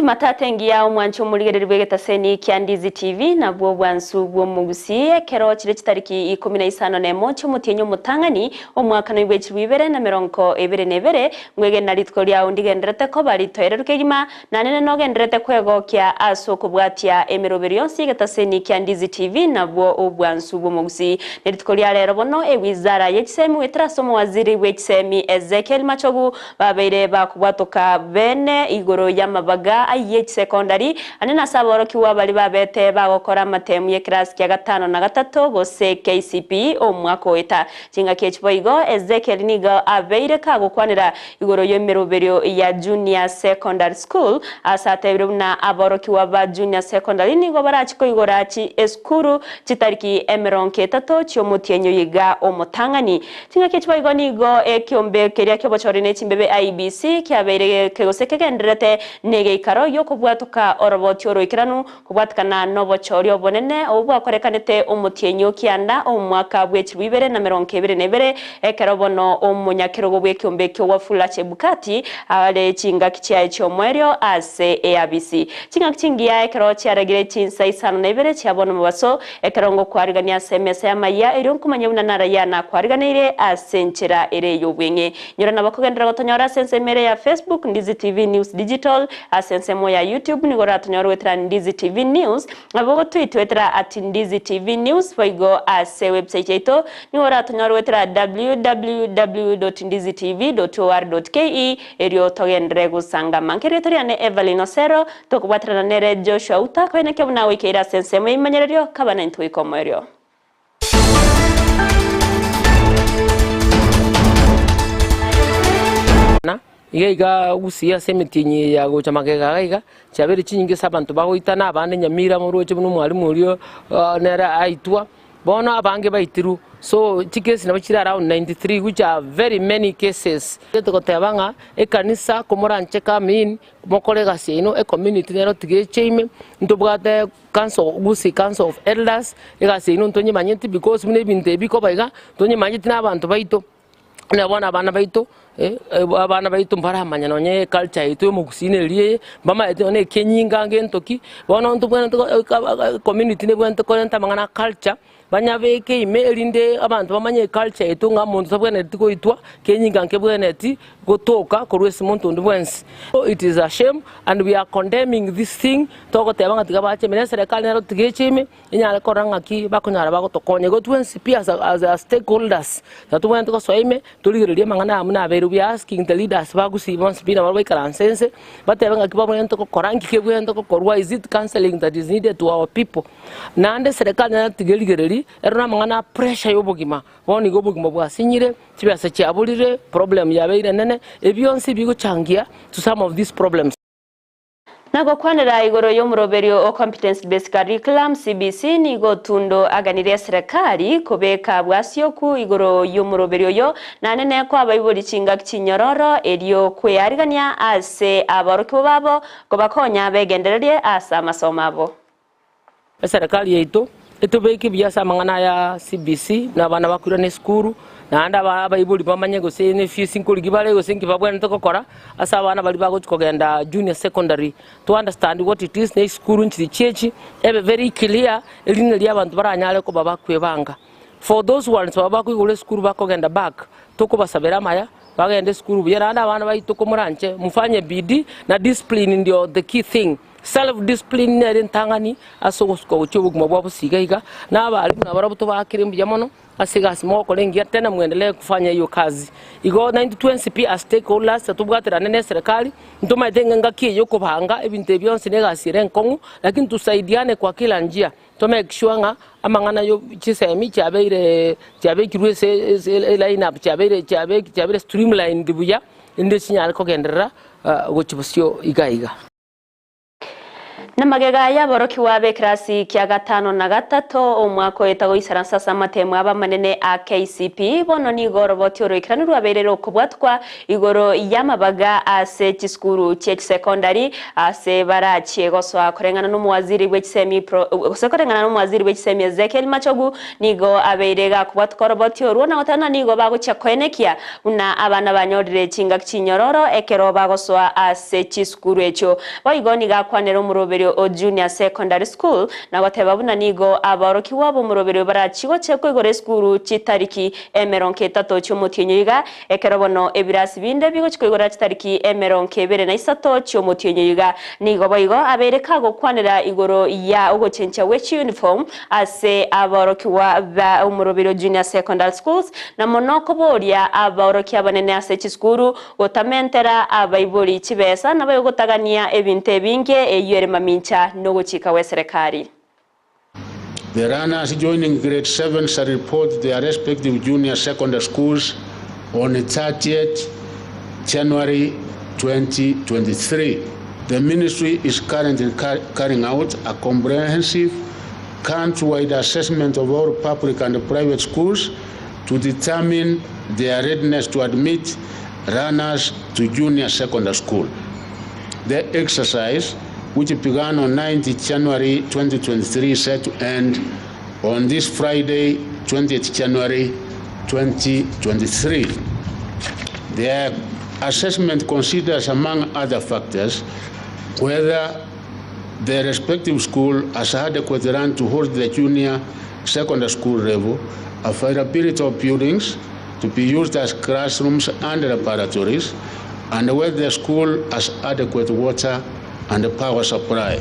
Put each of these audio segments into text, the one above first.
matatengia omwancho muligereri bwegetaseni kya Ndizi TV na bwo bwansu bwo Gusii kero kire kitariki 15 nemo cy'umutenyo mutangani omwaka no Ibere na 2022 ngwege naritko lya undigenderete ko baritoereruke gima nanene no genderete kwego kya aso kubwatia emeroberi yonsi getaseni kya Ndizi TV na bwo obwansu bwo Gusii naritko lya rero bono ewizara yekisemi wetrasomo waziri wekisemi Ezekiel Machogu babeire bakubwatoka bene igoro y'amabaga aye secondary anena saboro kiwa bali babete bagokora matemu ye class ya 5 na 3 bose KCP omwaka weta kinga kechboigo Ezekiel niga abeire kagokwanira igoro y'emeroberio ya junior secondary school asatebire na aboro kiwa ba junior secondary nigo barachiko igorachi eskuru chitariki emeronke 3 cyomutienyo yiga omutangani kinga kechboigo nigo ekyombe keria kyobochorine chimbebe IBC kyabeire kegoseke genderete nege ikaro yo kubwatuka oroboti oroikiranu kubwatukana nobochorio bonene obwakorekanete omutienyo kianda omwaka bw'Ibere na 2022 ekerobono omunyakirogo bw'ekyombe kyo wafula chebukati ale chinga kichya cyomwerio ase ABC chinga kingia ekero cyaragire Chinsa Isano na Ibere cyabona mubaso ekerongo kwarigania SMS Amayia ero kumanyuna narayana kwariganire asenchera ere yobwenge nyora nabakogendera gotonyora sense mere ya Facebook Ndizi TV News Digital asense moya YouTube ni gora tunyoro wetra Ndizi TV News abogo tweet wetra @Ndizi TV News foigo ase website yeto ni gora tunyoro wetra www.ndizitv.or.ke erio togendere gusanga mankere toriane Everlyne Osero tokubwatra nere Joshua Auta kwene kebuna wikeira sense moya imanyererio kabana ntwikomerio Iga Gusii semetinyi ya gochamakega iga cyabere kinyinge sabantu bagoitana abane Nyamira mu roche bunu mwalimu uriyo nera aitwa bona abange baitiru so tikesi nabachira around 93 which are very many cases tukotebanga ekanisa komoranche kamin mokolega sino e community nero tigechime ntobwate Gusii Council of Elders ega sino ntonye manyenti because mune binte biko baiga tonye manyenti nabantu baito na bona abana baito abana baito mbara manyano nye culture itu mu Gusii rie mama eto ne kenyinga ngentoki bona ntu bwana community ne bwana to mangana culture banyabeke imerinde abantu bamanye culture itu ngamuntu sabwana tiko itwa kenyinga nkebwana ati gotoka korwesi muntu ndwensi. So it is a shame and we are condemning this thing toko tebanga tigabache mene serikali nero tigechime inyale koranga ki bakonyara bagotokonye gotwensi pia as a stakeholders tatubwana tiko soime tuligireria mangana amuna we are asking the leaders ba Gusii once been our way karansense but tebanga kibabona ntoko korangi kebwe ntoko korwa is it counseling that is needed to our people nande serikali nero tigeligereri erona mangana pressure yobogima boni gobogima bwa sinyire kibasa cyabulire problem yabeire nene ebyonsi biguchangia to some of these problems. Nago kwanera igoro y'umuroberio o competence based curriculum CBC ni gotundo aganire serikali kobeka bwasyo ku igoro y'umuroberio yo nanene ko abayibori cinga kinyororo erio kweyarigania ase abarokibo babo ko bakonya begendererie asa masomabo. Serikali yeito etobeki byasa mangana ya CBC na bana bakura ne skuru na anda abayibori bamanye gose ne fees inkurigibale gose nkibabwana tokokora asa abana bali bagokogenda junior secondary to understand what it is ne skuru nchiri chechi ebe very clear eline lya abantu baranyale ko babakwebanga for those ones babakwigule skuru bakogenda back toko basabera maya bagende skuru byera anda abana bayitoko muranche mufanye bidi na discipline ndio the key thing. Self discipline ntangani asogosko uchobuguma bwabo sigaiga na abali na barabuto bakire mbyamono asigasi moko lengi tena muendelee kufanya hiyo kazi igo 92 p as stakeholders tubwatira nene serikali ntuma denga kiyo kubanga ebinte byonse negasire nkongu lakini tusaidiane kwa kila njia to make sure nga amangana yo chisemi cyabeire kirwese line up cyabeire streamline dibuya inde sinyal ko gendera gochibosyo igaiga. Na magega y'aboroki wa bekrasi kya gatano na gatatu umwaka wetago isaransa samatemu abamanene a KCP bono ni igoro botioro ikiranirwa berero kubwatwa igoro y'amabaga ase kiskuru cye secondary ase barachi goswa korengana n'umuwaziri w'ekisemi korengana n'umuwaziri w'ekisemi Ezekiel Machogu nigo aberega kubwatwa botioro na otana nigo bagucha kwenekia una abana banyorire kinga kinyororo ekero bagoswa ase kiskuru echo boigoni gakwanero murobere o junior secondary school na wateba buna nigo aboroki wabo murobere barachigo cheko igore school chitariki emeronke tato cy'umutinyiga ekerobono ebirasi binde bigo chiko igora chitariki emeronke bere na isato cy'umutinyiga nigo boigo abereka go kwanira igoro ya ugo chencha which uniform ase aboroki wa umurobere junior secondary schools na monoko boria aboroki abanene ase chiskuru otamentera abaibori chibesa na bayo gotagania ebinte binge eyere mamincha no chika we serikali. The runners joining grade 7 shall report their respective junior secondary schools on 30th January 2023. The ministry is currently carrying out a comprehensive countrywide assessment of all public and private schools to determine their readiness to admit runners to junior secondary school. The exercise, which began on 9th January 2023, set to end on this Friday, 20th January 2023. The assessment considers, among other factors, whether the respective school has adequate run to hold the junior secondary school level, availability of buildings to be used as classrooms and laboratories, and whether the school has adequate water and power supply.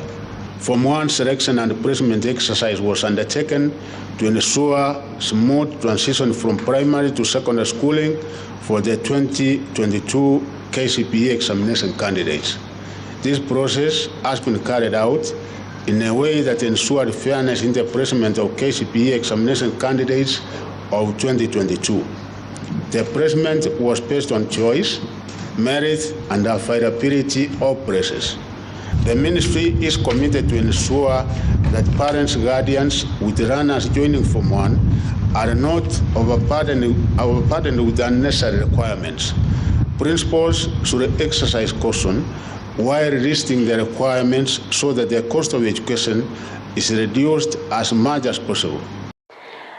Form 1 selection and placement exercise was undertaken to ensure smooth transition from primary to secondary schooling for the 2022 KCPE examination candidates. This process has been carried out in a way that ensured fairness in the placement of KCPE examination candidates of 2022. The placement was based on choice, merit, and availability of places. The ministry is committed to ensure that parents, guardians with runners joining Form 1 are not overburdened with unnecessary requirements. Principals should exercise caution while listing the requirements so that the cost of education is reduced as much as possible.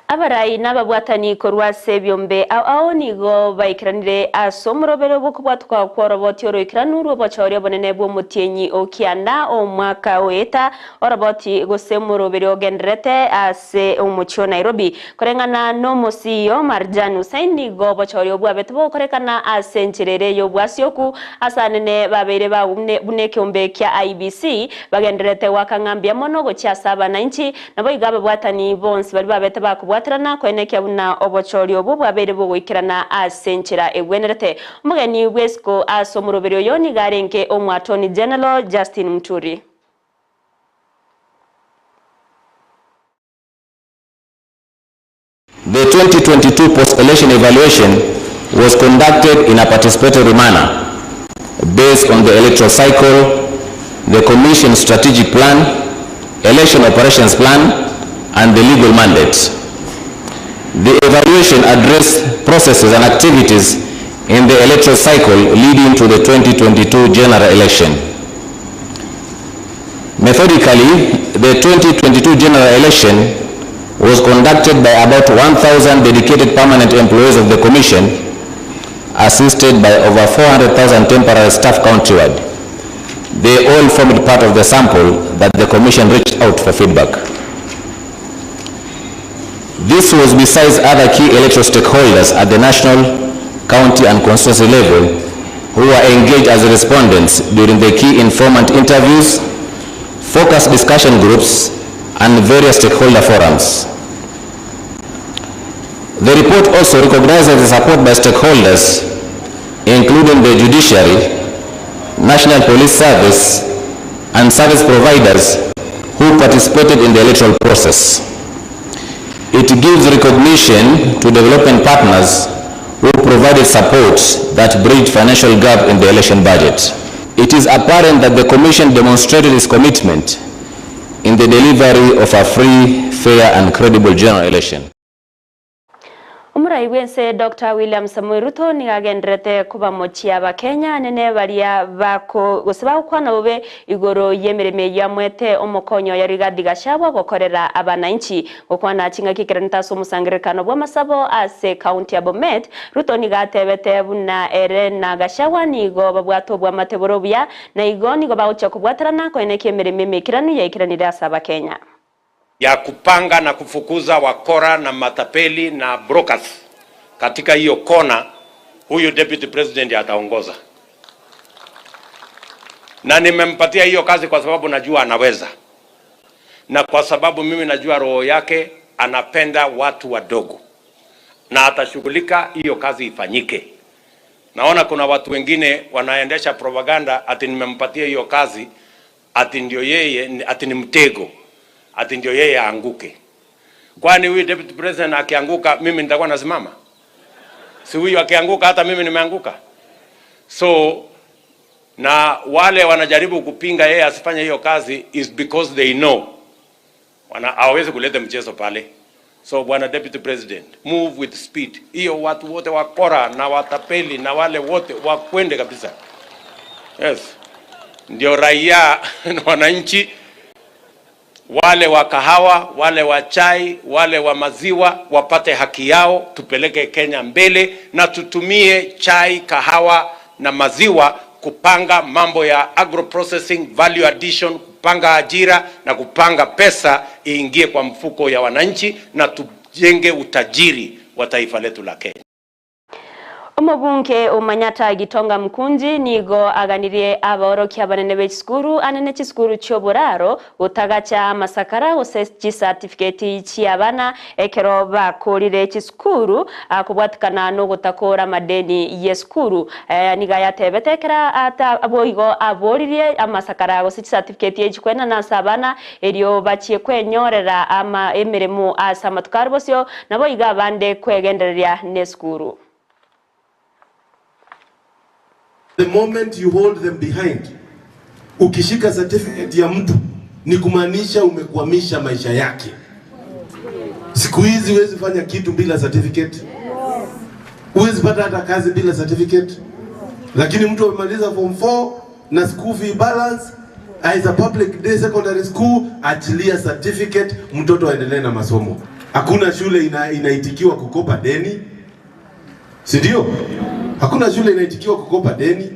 Abarai n'ababwatani korwase byombe aho nigo bayikiranire asomurobero bukubwatwa kworoboti oroikiranuru bachori bonene bwo mutienyi okianda omwaka weta oroboti gosemurobero ogendrete ase umucho Nairobi korengana no musiyo Marjan Hussein nigo bachori obwabetbo korekana ase nchirere yo bwasioku asanene babere ba buneke ombe kya IBC bagendrete wakangambia mono gochasaba 90 nabo igaba bwatani bonse bali babete bakubwatrana kweneke buna obochori obu bwabere bwikirana asenchira egwenerete mugeni wesco asomurobero yoni garenke omwatoni General Justin Muturi. The 2022 post-election evaluation was conducted in a participatory manner based on the electoral cycle, the Commission strategic plan, election operations plan, and the legal mandate. The evaluation addressed processes and activities in the electoral cycle leading to the 2022 general election. Methodically, the 2022 general election was conducted by about 1,000 dedicated permanent employees of the Commission, assisted by over 400,000 temporary staff countrywide. They all formed part of the sample that the Commission reached out for feedback. This was besides other key electoral stakeholders at the national, county and constituency level who were engaged as respondents during the key informant interviews, focus discussion groups, and various stakeholder forums. The report also recognizes the support by stakeholders, including the judiciary, National Police Service, and service providers who participated in the electoral process. It gives recognition to development partners who provided support that bridged financial gap in the election budget. it is apparent that the Commission demonstrated its commitment in the delivery of a free, fair and credible general election. Umurai wense Dr. William Samoei Ruto nigagendrete kuba mochia ba Kenya nene baria bako gusaba kwana bobe igoro yemereme ya mwete omokonyo ya Rigathi Gachagua gokorera abananchi okwana chinga kikerenta so musangirikano bwa masabo ase county ya Bomet. Ruto nigatebete buna ere na Gachagua nigo babwato bwa mateborobia na igo nigo baucha kubwatarana ko eneke yemereme mekiranu ya ikiranira asaba Kenya ya kupanga na kufukuza wakora na matapeli na brokers katika hiyo kona. Huyu deputy president ataongoza, na nimempatia hiyo kazi kwa sababu najua anaweza, na kwa sababu mimi najua roho yake anapenda watu wadogo, na atashughulika hiyo kazi ifanyike. Naona kuna watu wengine wanaendesha propaganda ati nimempatia hiyo kazi ati ndio yeye, ati ni mtego, ati ndio yeye aanguke. Kwani huyu deputy president akianguka mimi nitakuwa nasimama? Si huyu akianguka hata mimi nimeanguka. So na wale wanajaribu kupinga yeye asifanye hiyo kazi is because they know hawezi kuleta mchezo pale. So bwana deputy president, move with speed. Hiyo watu wote wakora na watapeli na wale wote wakwende kabisa. Yes. Ndio raia na wananchi, wale wa kahawa, wale wa chai, wale wa maziwa wapate haki yao. Tupeleke Kenya mbele na tutumie chai, kahawa na maziwa kupanga mambo ya agro processing, value addition, kupanga ajira na kupanga pesa iingie kwa mfuko ya wananchi na tujenge utajiri wa taifa letu la Kenya. Omubunke omanyata Gitonga Mkunji nigo aganirie aborokia banene b'ekikuru anene kisikuru cyoboraro utagacha masakara osechi certificate cyabana ekero bakorire ekikuru akubwatikana no gutakora madeni yeskuru niga yatebetekera ata aboigo aboririe amasakara osechi certificate yejikwena na sabana erio bachie kwenyorera ama emeremo asamatukarubosyo nabo iga bande kwegendereria neskuru. The moment you hold them behind, ukishika certificate ya mtu ni kumaanisha umekwamisha maisha yake. Siku hizi huwezi fanya kitu bila certificate. Huwezi pata hata kazi bila certificate. Lakini mtu amemaliza form 4 na school fee balance, as a public day secondary school, achilia certificate, mtoto aendelee na masomo. Hakuna shule inaitikiwa kukopa deni. Si ndio? Hakuna shule inaitikiwa kukopa deni.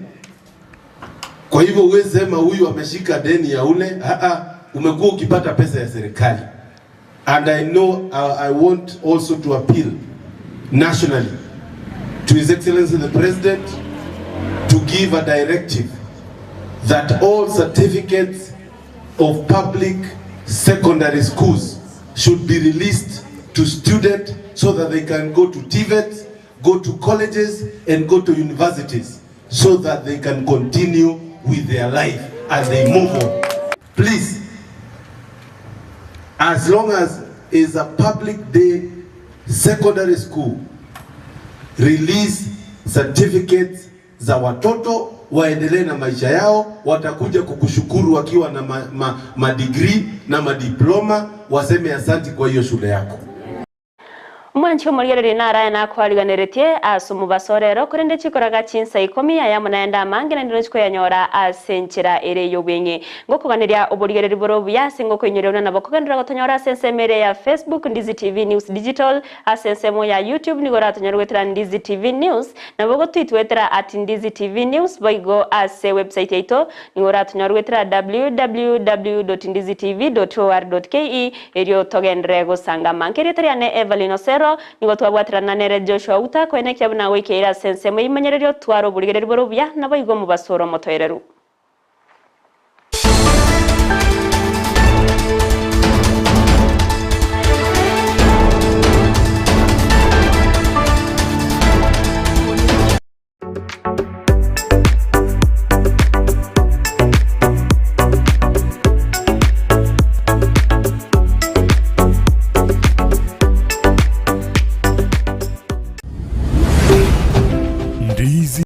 Kwa hivyo uweze sema huyu ameshika deni ya ule. Umekuwa ukipata pesa ya serikali. And I know I want also to appeal nationally to His Excellency the President to give a directive that all certificates of public secondary schools should be released to students so that they can go to TVET, go to colleges and go to universities so that they can continue with their life as they move on. Please, as long as is a public day secondary school, release certificates za watoto waendelee na maisha yao. Watakuja kukushukuru wakiwa na degree na madiploma, waseme asante kwa hiyo shule yako. Mwancho murigerere nara na kwariganeretie asumu basorero kurende chikoraga Chinsa 10 ya munaenda mangena ndino chiko yanyora asenchira ere yobwenye ngokuganiria oburigerere borobu yase ngokunyerera na bakugandira gotonyora sensemere ya Facebook Ndizi TV News Digital asensemo ya YouTube nigora tonyarwetera Ndizi TV News na bogo twitwetera @Ndizi TV News boigo ase website yaito nigora tonyarwetera www.ndizitv.or.ke erio togendrego sanga mankeretria ne Everlyne Osero nigo twabwatirana nere Joshua Auta kwene kyabuna wikeira sense muyimenyererio twaro burigereri borobya nabo igo mu basoro motoyereru.